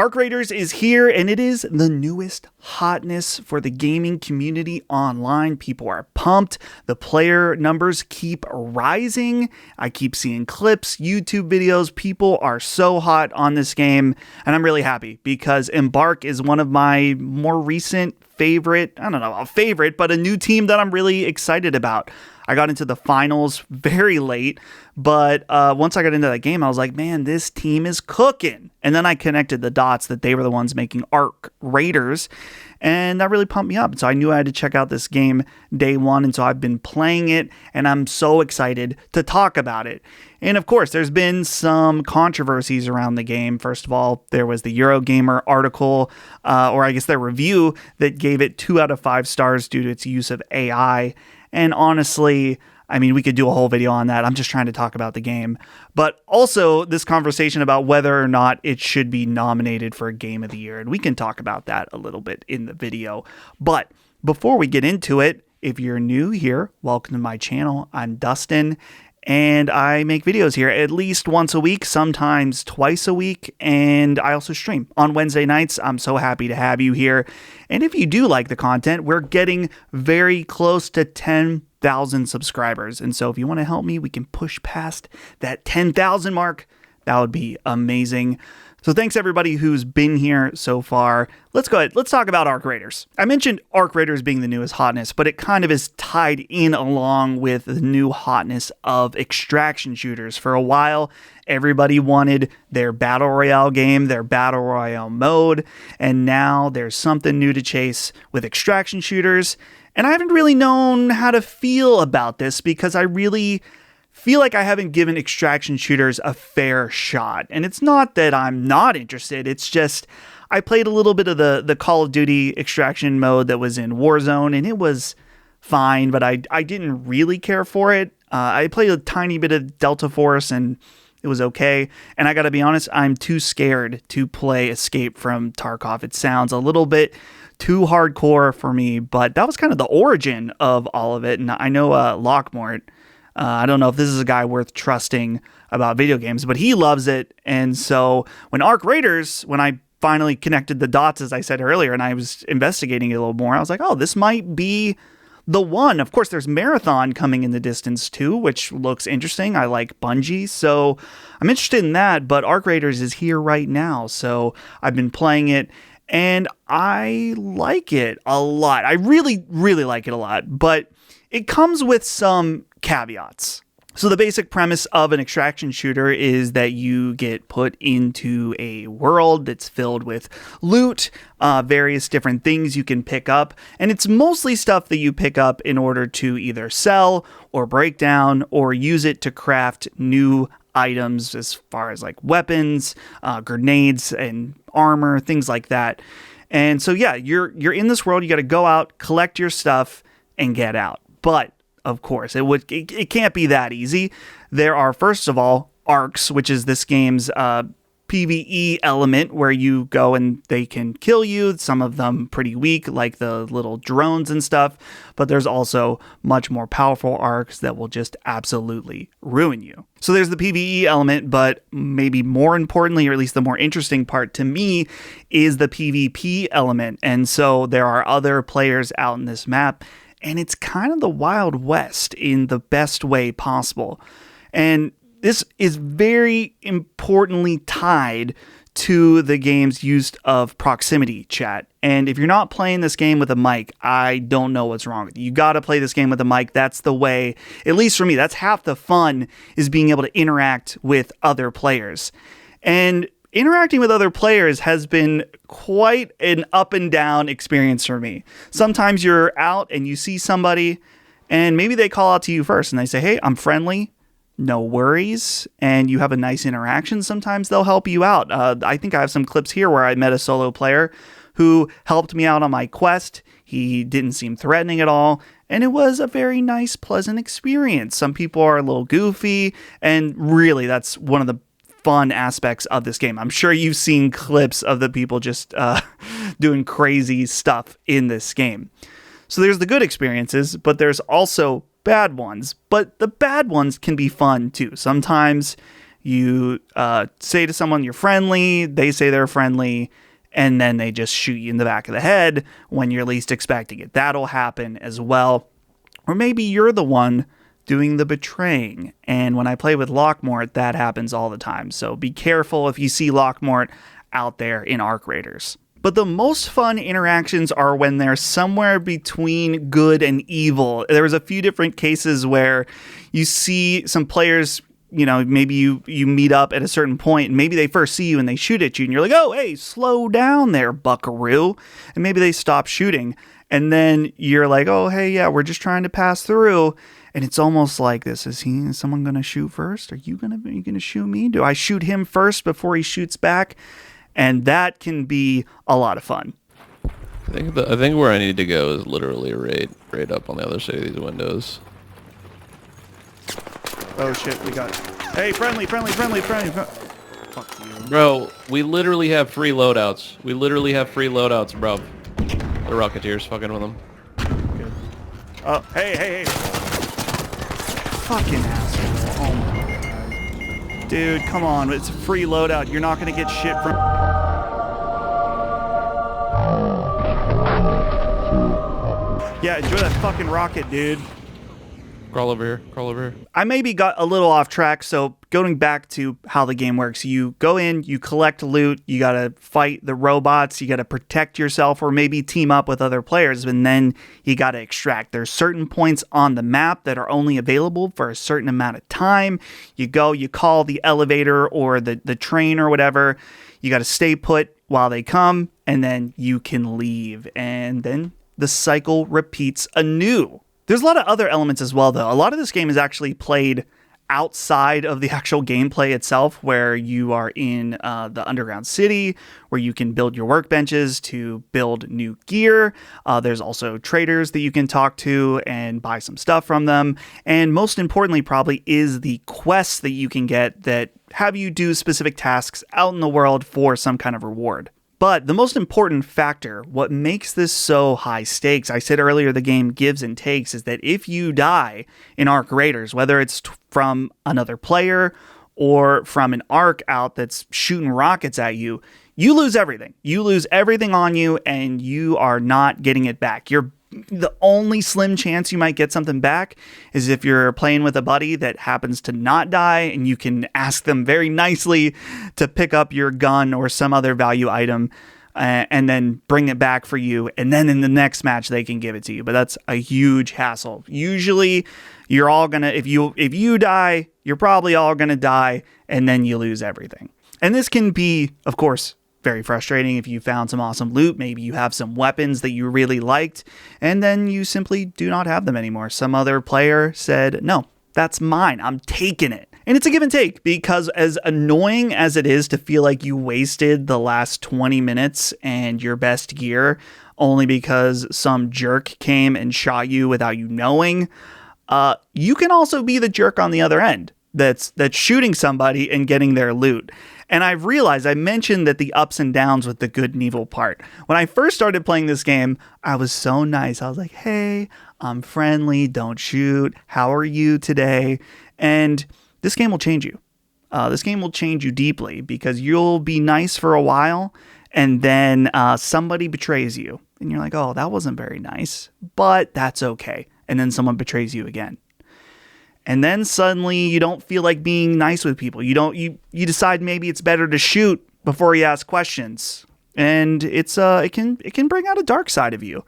Arc Raiders is here, and it is the newest hotness for the gaming community online. People are pumped. The player numbers keep rising. I keep seeing clips, YouTube videos. People are so hot on this game, and I'm really happy because Embark is one of my more recent favorite, I don't know, a favorite, but a new team that I'm really excited about. I got into the finals very late, but once I got into that game, I was like, man, this team is cooking. And then I connected the dots that they were the ones making Arc Raiders, and that really pumped me up. So I knew I had to check out this game day one, and so I've been playing it, and I'm so excited to talk about it. And of course, there's been some controversies around the game. First of all, there was the Eurogamer article, or I guess their review, that gave it 2 out of 5 stars due to its use of AI. And honestly, I mean, we could do a whole video on that. I'm just trying to talk about the game. But also this conversation about whether or not it should be nominated for a Game of the Year. And we can talk about that a little bit in the video. But before we get into it, if you're new here, welcome to my channel. I'm Dustin, and I make videos here at least once a week, sometimes twice a week, and I also stream on Wednesday nights. I'm so happy to have you here. And if you do like the content, we're getting very close to 10,000 subscribers. And so if you want to help me, we can push past that 10,000 mark. That would be amazing. So thanks everybody who's been here so far. Let's go ahead. Let's talk about Arc Raiders. I mentioned Arc Raiders being the newest hotness, but it kind of is tied in along with the new hotness of extraction shooters. For a while, everybody wanted their Battle Royale game, their Battle Royale mode, and now there's something new to chase with extraction shooters. And I haven't really known how to feel about this because I really feel like I haven't given extraction shooters a fair shot. And it's not that I'm not interested. It's just I played a little bit of the Call of Duty extraction mode that was in Warzone, and it was fine, but I didn't really care for it. I played a tiny bit of Delta Force, and it was okay. And I gotta be honest, I'm too scared to play Escape from Tarkov. It sounds a little bit too hardcore for me, but that was kind of the origin of all of it. And I know Lockmort, I don't know if this is a guy worth trusting about video games, but he loves it. And so when Arc Raiders, when I finally connected the dots, as I said earlier, and I was investigating it a little more, I was like, oh, this might be the one. Of course, there's Marathon coming in the distance too, which looks interesting. I like Bungie, so I'm interested in that, but Arc Raiders is here right now. So I've been playing it, and I like it a lot. I really, really like it a lot, but it comes with some caveats. So the basic premise of an extraction shooter is that you get put into a world that's filled with loot, various different things you can pick up, and it's mostly stuff that you pick up in order to either sell or break down or use it to craft new items as far as like weapons, grenades, and armor, things like that. And so yeah, you're in this world, you got to go out, collect your stuff, and get out. But of course, it can't be that easy. There are, first of all, arcs, which is this game's PvE element where you go and they can kill you. Some of them pretty weak, like the little drones and stuff. But there's also much more powerful arcs that will just absolutely ruin you. So there's the PvE element, but maybe more importantly, or at least the more interesting part to me, is the PvP element. And so there are other players out in this map, and it's kind of the Wild West in the best way possible. And this is very importantly tied to the game's use of proximity chat. And if you're not playing this game with a mic, I don't know what's wrong with you. You got to play this game with a mic. That's the way, at least for me, that's half the fun, is being able to interact with other players. And interacting with other players has been quite an up and down experience for me. Sometimes you're out and you see somebody and maybe they call out to you first and they say, hey, I'm friendly, no worries. And you have a nice interaction. Sometimes they'll help you out. I think I have some clips here where I met a solo player who helped me out on my quest. He didn't seem threatening at all. And it was a very nice, pleasant experience. Some people are a little goofy, and really that's one of the fun aspects of this game. I'm sure you've seen clips of the people just doing crazy stuff in this game. So there's the good experiences, but there's also bad ones. But the bad ones can be fun too. Sometimes You say to someone you're friendly, they say they're friendly, and then they just shoot you in the back of the head when you're least expecting it. That'll happen as well. Or maybe you're the one doing the betraying. And when I play with Lockmort, that happens all the time. So be careful if you see Lockmort out there in Arc Raiders. But the most fun interactions are when they're somewhere between good and evil. There was a few different cases where you see some players, you know, maybe you meet up at a certain point and maybe they first see you and they shoot at you and you're like, oh, hey, slow down there, buckaroo. And maybe they stop shooting. And then you're like, oh, hey, yeah, we're just trying to pass through. And it's almost like this. Is someone going to shoot first? Are you going to shoot me? Do I shoot him first before he shoots back? And that can be a lot of fun. I think where I need to go is literally right up on the other side of these windows. Oh shit, we got... Hey, friendly. Fuck you. Bro, we literally have free loadouts. Bro. The Rocketeers fucking with them. Good. Oh, hey. Fucking asshole. Oh my god. Dude, come on. It's a free loadout. You're not gonna get shit from... Yeah, enjoy that fucking rocket, dude. Crawl over here. I maybe got a little off track, so going back to how the game works, you go in, you collect loot, you gotta fight the robots, you gotta protect yourself, or maybe team up with other players, and then you gotta extract. There's certain points on the map that are only available for a certain amount of time. You go, you call the elevator or the train or whatever, you gotta stay put while they come, and then you can leave, and then the cycle repeats anew. There's a lot of other elements as well, though. A lot of this game is actually played outside of the actual gameplay itself, where you are in the underground city, where you can build your workbenches to build new gear. There's also traders that you can talk to and buy some stuff from them. And most importantly, probably, is the quests that you can get that have you do specific tasks out in the world for some kind of reward. But the most important factor, what makes this so high stakes, I said earlier the game gives and takes, is that if you die in Arc Raiders, whether it's from another player or from an Arc out that's shooting rockets at you, you lose everything. You lose everything on you and you are not getting it back. The only slim chance you might get something back is if you're playing with a buddy that happens to not die and you can ask them very nicely to pick up your gun or some other value item and then bring it back for you. And then in the next match, they can give it to you. But that's a huge hassle. Usually you're all going to, if you die, you're probably all going to die and then you lose everything. And this can be, of course, very frustrating if you found some awesome loot. Maybe you have some weapons that you really liked, and then you simply do not have them anymore. Some other player said, no, that's mine. I'm taking it. And it's a give and take, because as annoying as it is to feel like you wasted the last 20 minutes and your best gear only because some jerk came and shot you without you knowing, you can also be the jerk on the other end that's shooting somebody and getting their loot. And I've realized, I mentioned that the ups and downs with the good and evil part. When I first started playing this game, I was so nice. I was like, hey, I'm friendly, don't shoot. How are you today? And this game will change you. This game will change you deeply, because you'll be nice for a while and then somebody betrays you. And you're like, oh, that wasn't very nice, but that's okay. And then someone betrays you again. And then suddenly you don't feel like being nice with people. You decide maybe it's better to shoot before you ask questions. And it can bring out a dark side of you.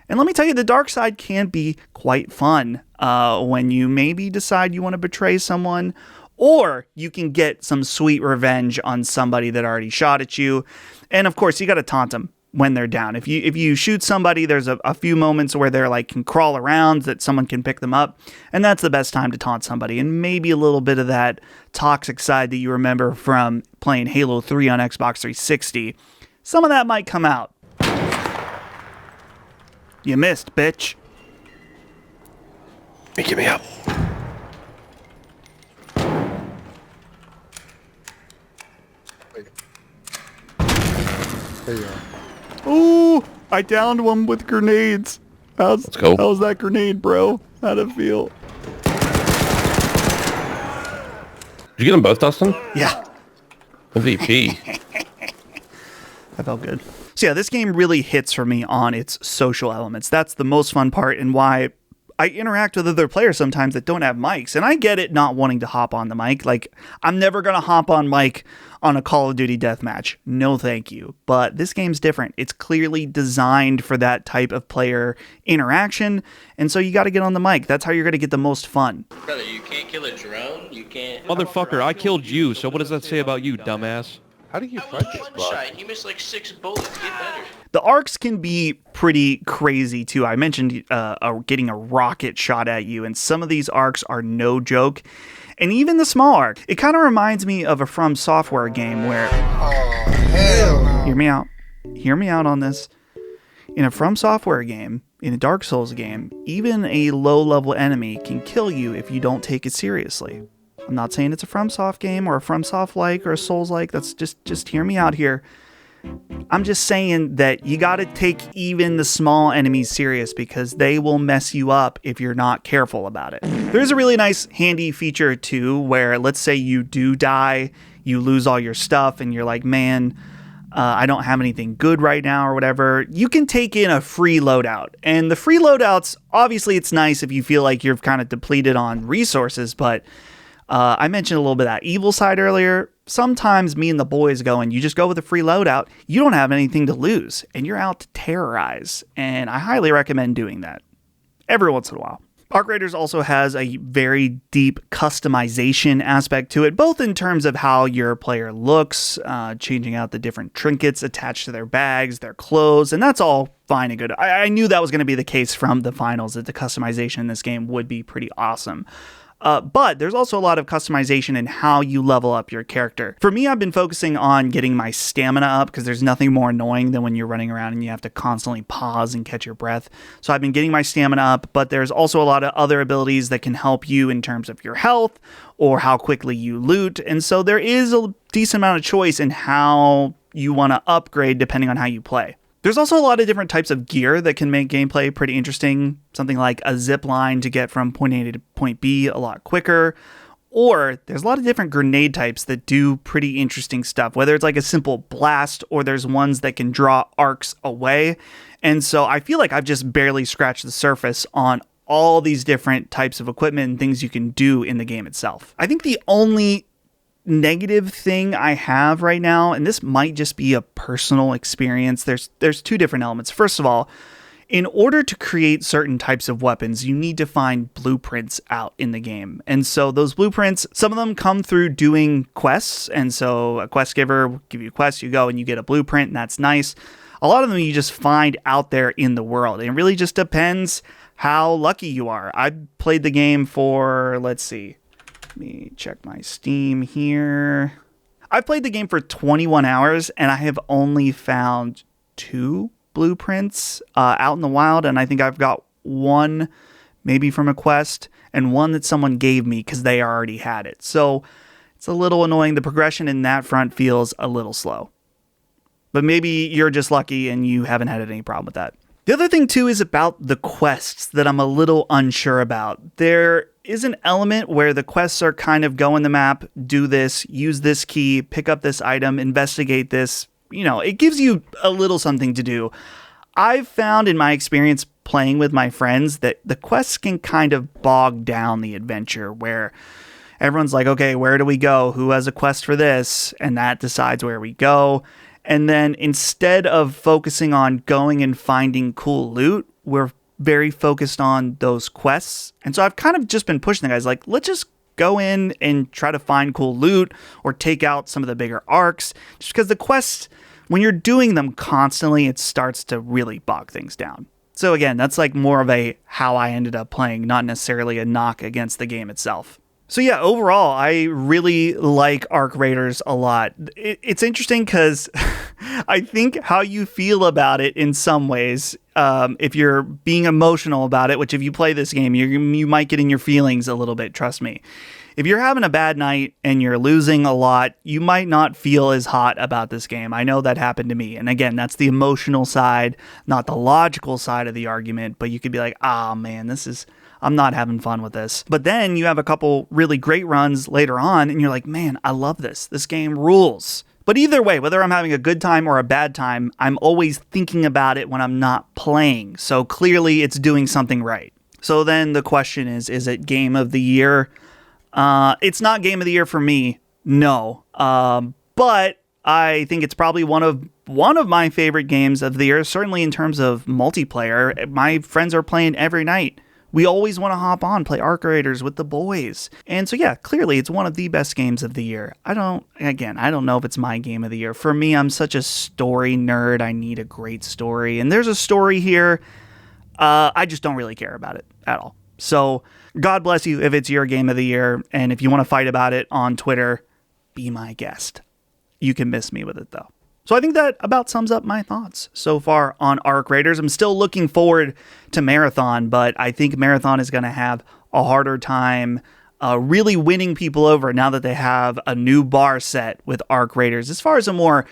And let me tell you, the dark side can be quite fun when you maybe decide you want to betray someone, or you can get some sweet revenge on somebody that already shot at you. And of course, you got to taunt them when they're down. If you shoot somebody, there's a few moments where they're like can crawl around that someone can pick them up, and that's the best time to taunt somebody. And maybe a little bit of that toxic side that you remember from playing Halo 3 on Xbox 360, some of that might come out. You missed, bitch. Get me up. There you are. Ooh, I downed one with grenades. Let's go. How's that grenade, bro? How'd it feel? Did you get them both, Dustin? Yeah. MVP. That felt good. So yeah, this game really hits for me on its social elements. That's the most fun part and why I interact with other players sometimes that don't have mics. And I get it not wanting to hop on the mic. Like, I'm never going to hop on mic on a Call of Duty deathmatch. No thank you. But this game's different. It's clearly designed for that type of player interaction. And so you got to get on the mic. That's how you're going to get the most fun. Brother, you can't kill a drone. You can't. Motherfucker, I killed you, so what does that say about you, dumbass? How do you I fight was this one bug? shot. You missed like 6 bullets. Get better. The arcs can be pretty crazy too. I mentioned getting a rocket shot at you, and some of these arcs are no joke. And even the small arc, it kind of reminds me of a From Software game where... Oh, hell no. Hear me out. Hear me out on this. In a From Software game, in a Dark Souls game, even a low-level enemy can kill you if you don't take it seriously. I'm not saying it's a FromSoft game or a FromSoft-like or a Souls-like. That's just hear me out here. I'm just saying that you got to take even the small enemies serious because they will mess you up if you're not careful about it. There's a really nice handy feature too where let's say you do die, you lose all your stuff and you're like, man, I don't have anything good right now or whatever. You can take in a free loadout. And the free loadouts, obviously it's nice if you feel like you're kind of depleted on resources, but I mentioned a little bit of that evil side earlier. Sometimes me and the boys go and you just go with a free loadout. You don't have anything to lose and you're out to terrorize. And I highly recommend doing that every once in a while. Arc Raiders also has a very deep customization aspect to it, both in terms of how your player looks, changing out the different trinkets attached to their bags, their clothes, and that's all fine and good. I knew that was going to be the case from the finals, that the customization in this game would be pretty awesome. But there's also a lot of customization in how you level up your character. For me, I've been focusing on getting my stamina up because there's nothing more annoying than when you're running around and you have to constantly pause and catch your breath. So I've been getting my stamina up, but there's also a lot of other abilities that can help you in terms of your health or how quickly you loot. And so there is a decent amount of choice in how you want to upgrade depending on how you play. There's also a lot of different types of gear that can make gameplay pretty interesting. Something like a zip line to get from point A to point B a lot quicker. Or there's a lot of different grenade types that do pretty interesting stuff, whether it's like a simple blast or there's ones that can draw arcs away. And so I feel like I've just barely scratched the surface on all these different types of equipment and things you can do in the game itself. I think the only negative thing I have right now, and this might just be a personal experience, there's two different elements. First of all, in order to create certain types of weapons, you need to find blueprints out in the game. And so those blueprints, some of them come through doing quests. And so a quest giver will give you a quest, you go and you get a blueprint, and that's nice. A lot of them you just find out there in the world. It really just depends how lucky you are. I played the game for, let's see, let me check my Steam here. I played the game for 21 hours and I have only found 2 blueprints out in the wild. And I think I've got one maybe from a quest and one that someone gave me because they already had it. So it's a little annoying. The progression in that front feels a little slow. But maybe you're just lucky and you haven't had any problem with that. The other thing too is about the quests that I'm a little unsure about. There is an element where the quests are kind of go in the map, do this, use this key, pick up this item, investigate this. You know, it gives you a little something to do. I've found in my experience playing with my friends that the quests can kind of bog down the adventure where everyone's like, okay, where do we go? Who has a quest for this? And that decides where we go. And then instead of focusing on going and finding cool loot, we're very focused on those quests. And so I've kind of just been pushing the guys like, let's just go in and try to find cool loot or take out some of the bigger arcs. Just because the quests, when you're doing them constantly, it starts to really bog things down. So again, that's like more of a how I ended up playing, not necessarily a knock against the game itself. So yeah, overall, I really like Arc Raiders a lot. It's interesting because I think how you feel about it in some ways, if you're being emotional about it, which if you play this game, you might get in your feelings a little bit, trust me. If you're having a bad night and you're losing a lot, you might not feel as hot about this game. I know that happened to me. And again, that's the emotional side, not the logical side of the argument, but you could be like, man, I'm not having fun with this. But then you have a couple really great runs later on, and you're like, man, I love this. This game rules. But either way, whether I'm having a good time or a bad time, I'm always thinking about it when I'm not playing. So clearly it's doing something right. So then the question is it game of the year? It's not game of the year for me, no. But I think it's probably one of my favorite games of the year, certainly in terms of multiplayer. My friends are playing every night. We always want to hop on, play Arc Raiders with the boys. And so yeah, clearly it's one of the best games of the year. I don't know if it's my game of the year. For me, I'm such a story nerd. I need a great story. And there's a story here. I just don't really care about it at all. So God bless you if it's your game of the year. And if you want to fight about it on Twitter, be my guest. You can miss me with it though. So I think that about sums up my thoughts so far on Arc Raiders. I'm still looking forward to Marathon, but I think Marathon is going to have a harder time really winning people over now that they have a new bar set with Arc Raiders, as far as a more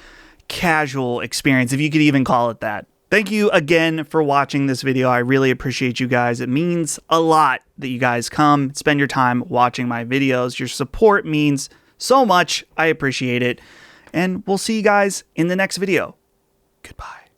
casual experience, if you could even call it that. Thank you again for watching this video. I really appreciate you guys. It means a lot that you guys come, spend your time watching my videos. Your support means so much. I appreciate it. And we'll see you guys in the next video. Goodbye.